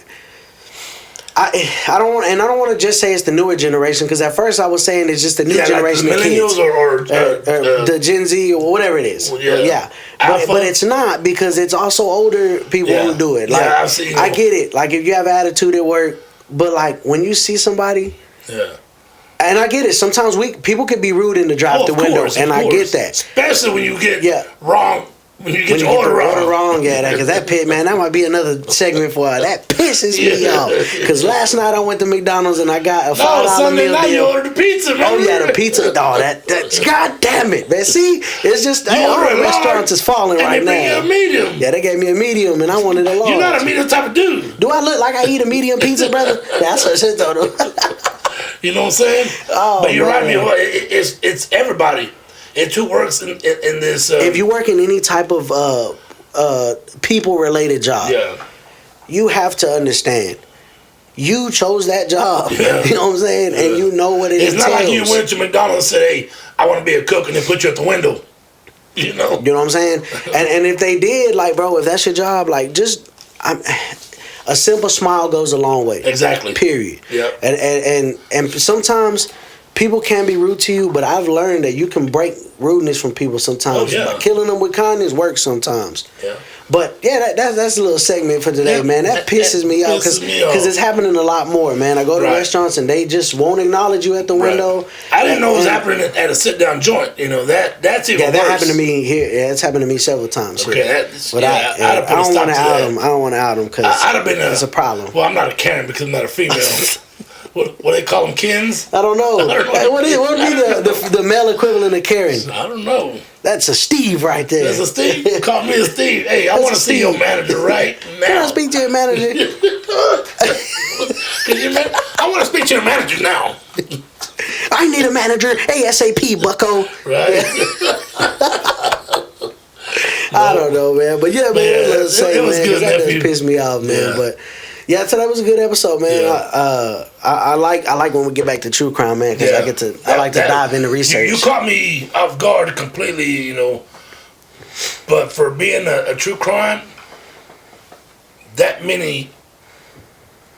I don't want to just say it's the newer generation because at first I was saying it's just the new generation like the millennials of kids or the Gen Z or whatever it is. Yeah. But it's not because it's also older people who do it. Like I've seen I get it. Like if you have attitude at work, but like when you see somebody, and I get it. Sometimes people could be rude in the drive-thru window, and I get that. Especially when you get wrong. When you get your order wrong. Because that might be another segment for her. That pisses me off. Because last night I went to McDonald's and I got a $5 meal deal. You ordered the pizza, man. Oh yeah, the pizza. God damn it, man. See, it's just all the restaurants is falling right now. And they gave me a medium. Yeah, they gave me a medium, and I wanted a large. You're not a medium type of dude. Do I look like I eat a medium pizza, brother? That's what I said, though. You know what I'm saying? Oh, but you're right, man. It's everybody. It's who works in this. If you work in any type of people-related job, you have to understand you chose that job. Yeah. You know what I'm saying? Yeah. And you know what it It's entails. not like you went to McDonald's and said, "Hey, I want to be a cook," and they put you at the window. You know. You know what I'm saying? And if they did, like, bro, if that's your job, like, just a simple smile goes a long way. Exactly. Period. Yep. And sometimes people can be rude to you, but I've learned that you can break rudeness from people sometimes. Oh, yeah. By killing them with kindness works sometimes. Yeah. But yeah, that's a little segment for today, man. That pisses me off because it's happening a lot more, man. I go to restaurants and they just won't acknowledge you at the window. I didn't know it was happening at a sit down joint. You know that's even worse. That happened to me here. Yeah, it's happened to me several times. Okay, but I don't want to out them. I don't want to out them because it's a problem. Well, I'm not a Karen because I'm not a female. What they call them, Kens? I don't know. What would be the male equivalent of Karen? I don't know. That's a Steve right there. That's a Steve? Call me a Steve. Hey, I want to see your manager right now. Can I speak to your manager? I want to speak to your manager now. I need a manager ASAP, bucko. Right. I don't know, man. But yeah, man. It was good, that nephew. just pissed me off, man. Yeah. But yeah, today was a good episode, man. Yeah. I like when we get back to true crime, man, because I like to dive into research. You caught me off guard completely, you know. But for being a true crime, that many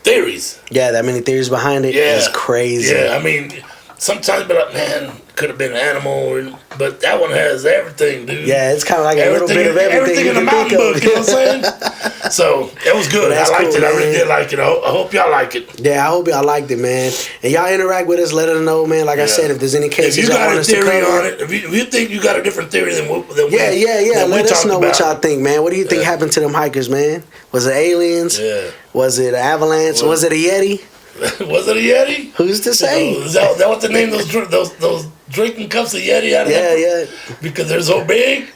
theories. Yeah, that many theories behind it is crazy. Yeah, I mean, sometimes be like, man, could have been an animal, but that one has everything, dude. Yeah, it's kind of like a little bit of everything in the mountain book, you know what I'm saying? So, it was good. I liked it. Man. I really did like it. I hope y'all like it. Yeah, I hope y'all liked it, man. And y'all interact with us, let us know, man. Like I said, if there's any cases if you got y'all a want us to theory cover. on it, if you think you got a different theory than we let us know about. what y'all think, man. What do you think happened to them hikers, man? Was it aliens? Yeah. Was it an avalanche? Was it a Yeti? Was it a Yeti? Who's to say? Is that what they named those drinking cups of Yeti out of that? Yeah. Because they're so big?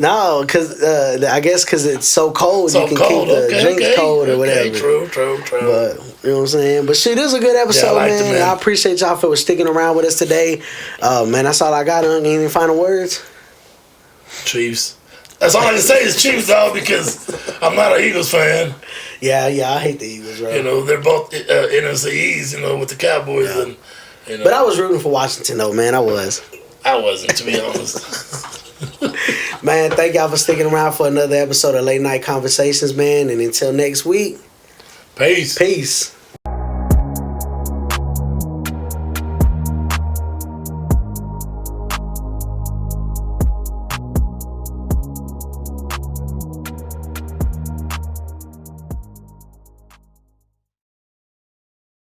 No, because I guess because it's so cold, So you can cold, keep the drinks cold or whatever. True. But you know what I'm saying? But shit, this is a good episode, man. I appreciate y'all for sticking around with us today. Man, that's all I got. Any final words? Chiefs. That's all I can say is Chiefs, though, because I'm not an Eagles fan. Yeah, I hate the Eagles, bro. You know, they're both NFCs, you know, with the Cowboys. And you know. But I was rooting for Washington, though, man. I wasn't, to be honest. Man, thank y'all for sticking around for another episode of Late Night Conversations, man. And until next week, Peace.